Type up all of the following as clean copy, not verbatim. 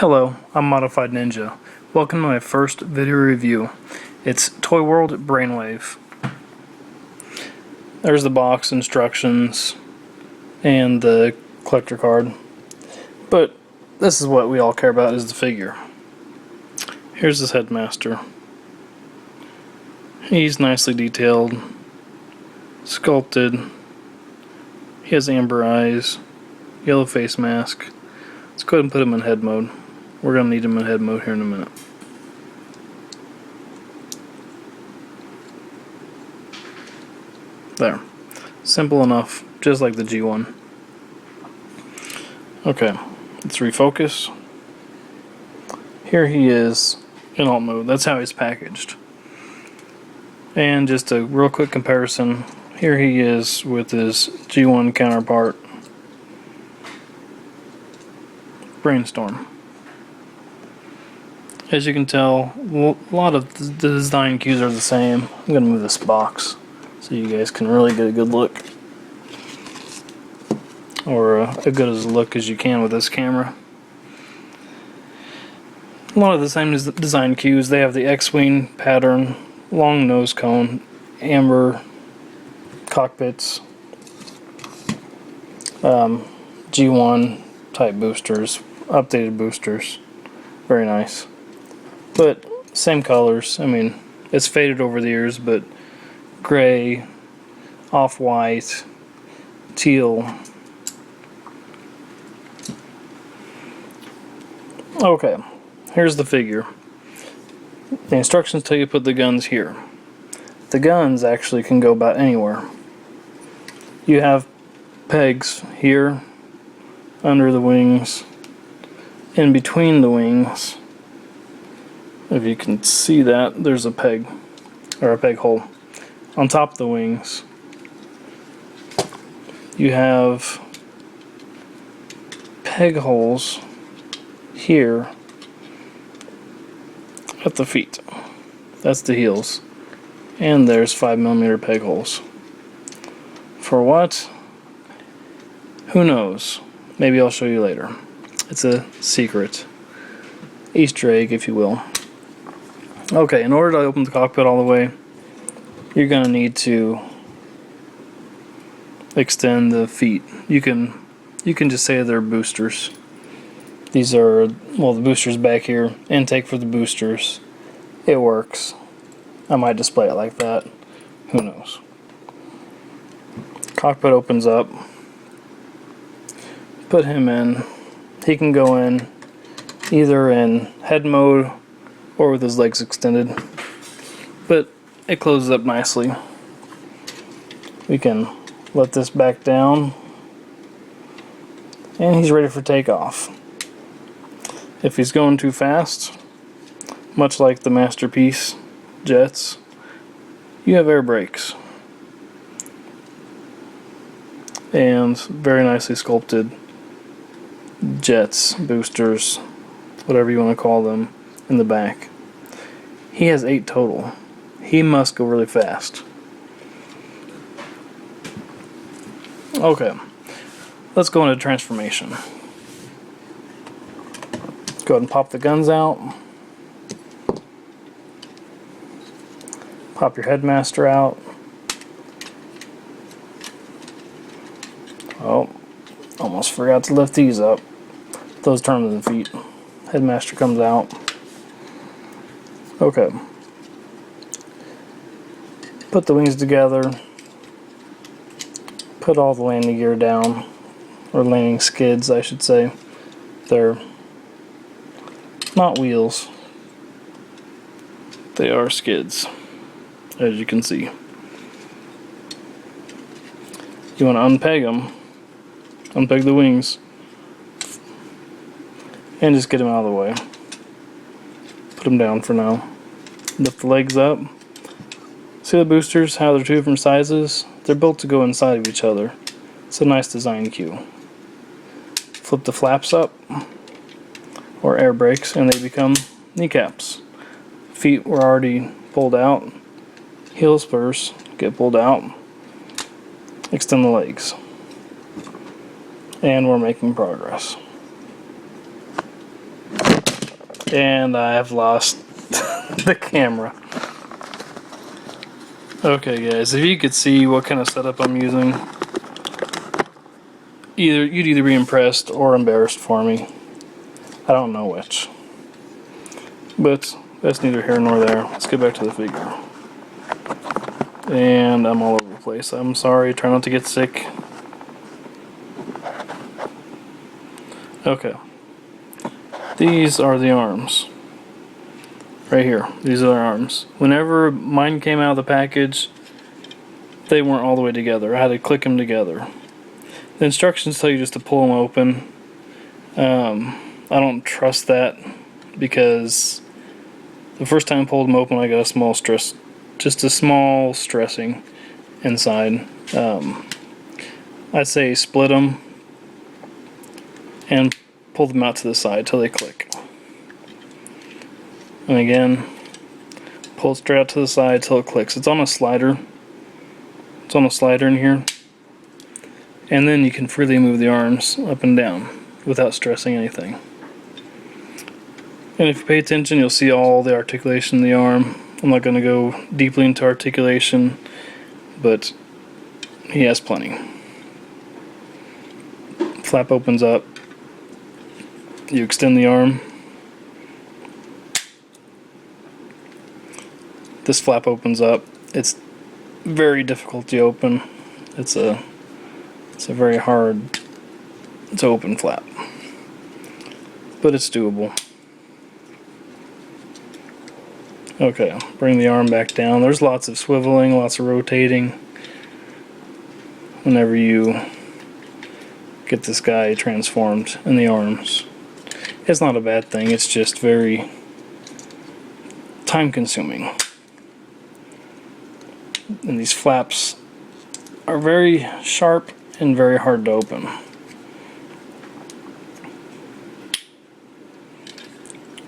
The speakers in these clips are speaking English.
Hello, I'm Modified Ninja. Welcome to my first video review. It's Toyworld Brainwave. There's the box, instructions, and the collector card. But this is what we all care about, is the figure. Here's this headmaster. He's nicely detailed, sculpted. He has amber eyes, yellow face mask. Let's go ahead and put him in head mode. We're going to need him in head mode here in a minute. There. Simple enough, just like the G1. Okay, let's refocus. Here he is in alt mode. That's how he's packaged. And just a real quick comparison. Here he is with his G1 counterpart, Brainstorm. As you can tell, a lot of the design cues are the same. I'm going to move this box so you guys can really get a good look. Or as good as a look as you can with this camera. A lot of the same design cues. They have the X-wing pattern, long nose cone, amber cockpits, G1 type boosters, updated boosters. Very nice. But same colors. I mean, it's faded over the years, but gray, off-white, teal. Okay, here's the figure. The instructions tell you to put the guns here. The guns actually can go about anywhere. You have pegs here, under the wings, in between the wings. If you can see that, there's a peg, or a peg hole. On top of the wings, you have peg holes here at the feet. That's the heels. And there's 5mm peg holes. For what? Who knows? Maybe I'll show you later. It's a secret. Easter egg, if you will. Okay, in order to open the cockpit all the way, you're going to need to extend the feet. You can just say they're boosters. These are, well, the boosters back here. Intake for the boosters. It works. I might display it like that. Who knows? Cockpit opens up. Put him in. He can go in either in head mode or with his legs extended, but it closes up nicely. We can let this back down, and he's ready for takeoff. If he's going too fast, much like the Masterpiece jets, you have air brakes. And very nicely sculpted jets, boosters, whatever you want to call them, in the back. He has 8 total. He must go really fast. Okay, let's go into transformation. Go ahead and pop the guns out. Pop your headmaster out. Oh, almost forgot to lift these up. Those turn to the feet. Headmaster comes out. Okay. Put the wings together. Put all the landing gear down. Or landing skids, I should say. They're not wheels. They are skids, as you can see. You want to unpeg them. Unpeg the wings. And just get them out of the way. Put them down for now. Lift the legs up. See the boosters, how they're 2 different sizes? They're built to go inside of each other. It's a nice design cue. Flip the flaps up, or air brakes, and they become kneecaps. Feet were already pulled out. Heel spurs get pulled out. Extend the legs. And we're making progress. And I have lost the camera. Okay guys, if you could see what kind of setup I'm using, you'd either be impressed or embarrassed for me. I don't know which. But that's neither here nor there. Let's get back to the figure. And I'm all over the place. I'm sorry, try not to get sick. Okay. These are the arms. Right here. These are the arms. Whenever mine came out of the package, they weren't all the way together. I had to click them together. The instructions tell you just to pull them open. I don't trust that because the first time I pulled them open, I got a small stress, just a small stressing inside. I'd say split them and pull them out to the side till they click. And again, pull it straight out to the side till it clicks. It's on a slider. It's on a slider in here. And then you can freely move the arms up and down without stressing anything. And if you pay attention, you'll see all the articulation in the arm. I'm not going to go deeply into articulation, but he has plenty. Flap opens up. You extend the arm. This flap opens up. It's very difficult to open. It's a very hard to open flap, but it's doable. Okay, bring the arm back down. There's lots of swiveling, lots of rotating whenever you get this guy transformed in the arms. It's not a bad thing, it's just very time consuming. And these flaps are very sharp and very hard to open.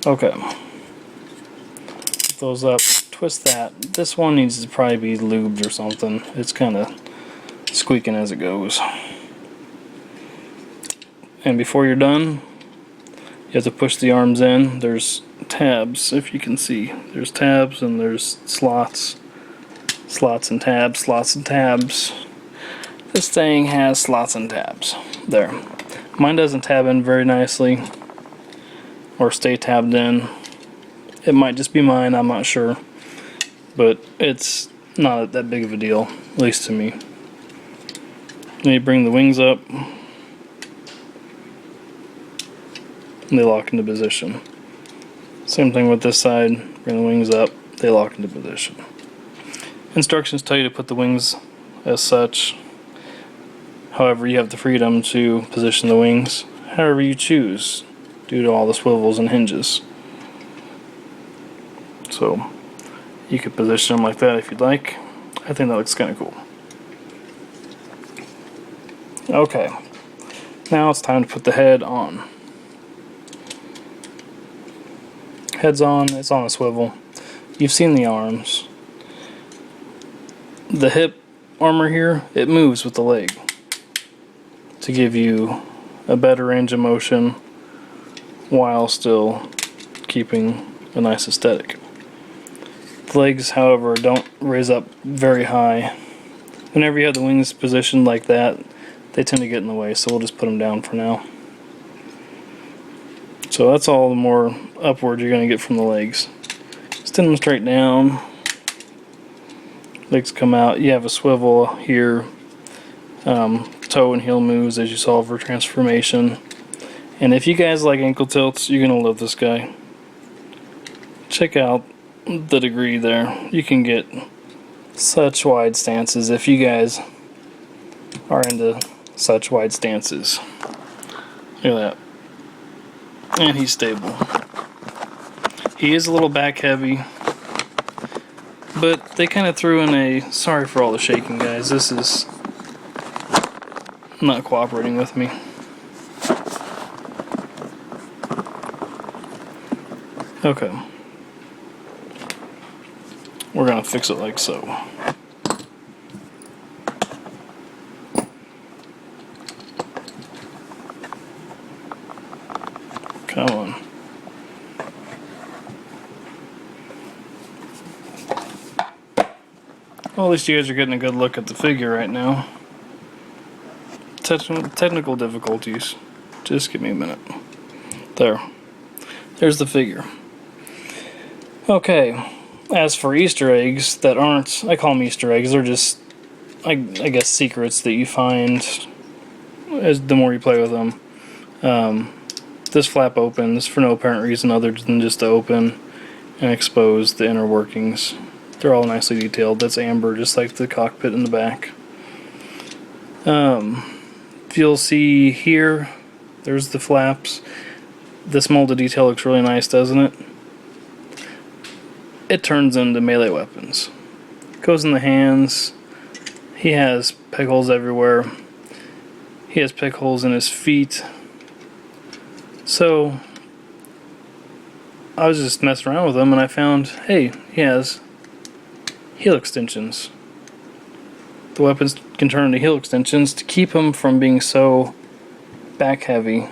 Okay. Put those up, twist that. This one needs to probably be lubed or something. It's kind of squeaking as it goes. And before you're done, you have to push the arms in. There's tabs, if you can see. There's tabs and there's slots. Slots and tabs, slots and tabs. This thing has slots and tabs. There. Mine doesn't tab in very nicely or stay tabbed in. It might just be mine, I'm not sure. But it's not that big of a deal, at least to me. Then you bring the wings up. And they lock into position. Same thing with this side. Bring the wings up, they lock into position. Instructions tell you to put the wings as such. However, you have the freedom to position the wings however you choose due to all the swivels and hinges. So you could position them like that if you'd like. I think that looks kind of cool. Okay, now it's time to put the head on. Head's on, it's on a swivel. You've seen the arms. The hip armor here, it moves with the leg to give you a better range of motion while still keeping a nice aesthetic. The legs, however, don't raise up very high. Whenever you have the wings positioned like that, they tend to get in the way, so we'll just put them down for now. So that's all the more upward you're going to get from the legs. Extend them straight down. Legs come out. You have a swivel here. Toe and heel moves as you saw for transformation. And if you guys like ankle tilts, you're going to love this guy. Check out the degree there. You can get such wide stances if you guys are into such wide stances. Look at that. And he's stable. He is a little back heavy, but they kind of threw in a, sorry for all the shaking guys, this is not cooperating with me. Okay. We're gonna fix it like so. Come on. Well, at least you guys are getting a good look at the figure right now. Technical difficulties. Just give me a minute. There. There's the figure. Okay. As for Easter eggs that aren't, I call them Easter eggs, they're just, I guess, secrets that you find as the more you play with them. This flap opens for no apparent reason other than just to open and expose the inner workings. They're all nicely detailed. That's amber, just like the cockpit in the back. You'll see here, there's the flaps. This molded detail looks really nice, doesn't it? It turns into melee weapons. Goes in the hands. He has peg holes everywhere. He has peg holes in his feet. So I was just messing around with him and I found, hey, he has heel extensions. The weapons can turn into heel extensions to keep him from being so back heavy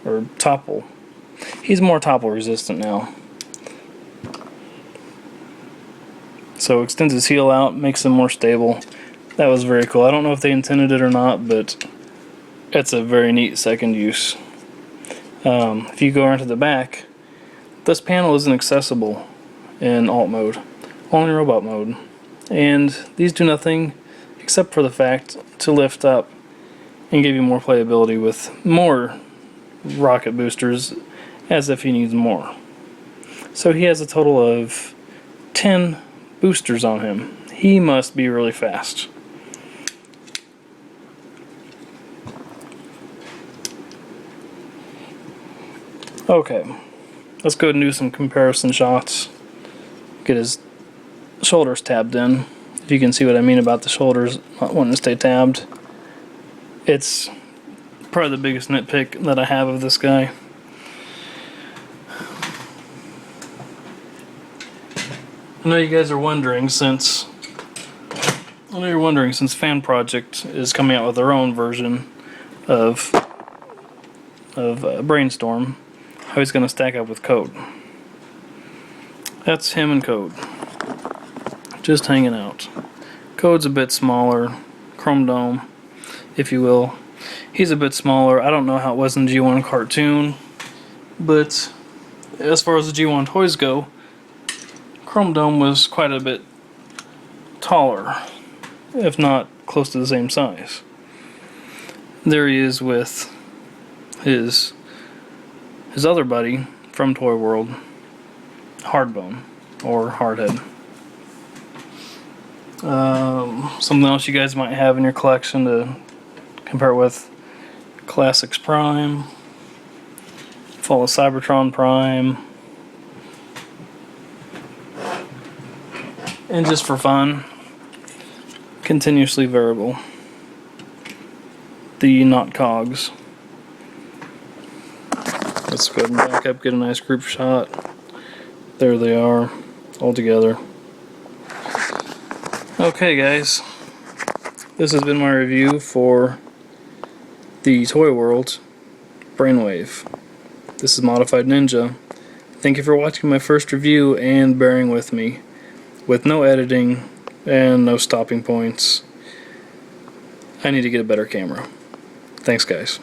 or topple. He's more topple resistant now. So extends his heel out, makes him more stable. That was very cool. I don't know if they intended it or not, but it's a very neat second use. If you go around to the back, this panel isn't accessible in alt mode, only robot mode. And these do nothing except for the fact to lift up and give you more playability with more rocket boosters as if he needs more. So he has a total of 10 boosters on him. He must be really fast. Okay, let's go ahead and do some comparison shots. Get his shoulders tabbed in. If you can see what I mean about the shoulders not wanting to stay tabbed. It's probably the biggest nitpick that I have of this guy. I know you guys are wondering since Fan Project is coming out with their own version of Brainstorm, how he's going to stack up with Code. That's him and Code. Just hanging out. Code's a bit smaller, Chrome Dome, if you will. He's a bit smaller. I don't know how it was in G1 cartoon, but as far as the G1 toys go, Chrome Dome was quite a bit taller, if not close to the same size. There he is with his other buddy from Toyworld, Hardbone, or Hardhead. Something else you guys might have in your collection to compare with: Classics Prime, Fall of Cybertron Prime, and just for fun, Continuously Variable, the Not Cogs. Let's go ahead and back up, get a nice group shot. There they are, all together. Okay guys, this has been my review for the Toyworld Brainwave. This is Modified Ninja. Thank you for watching my first review and bearing with me, with no editing and no stopping points. I need to get a better camera. Thanks guys.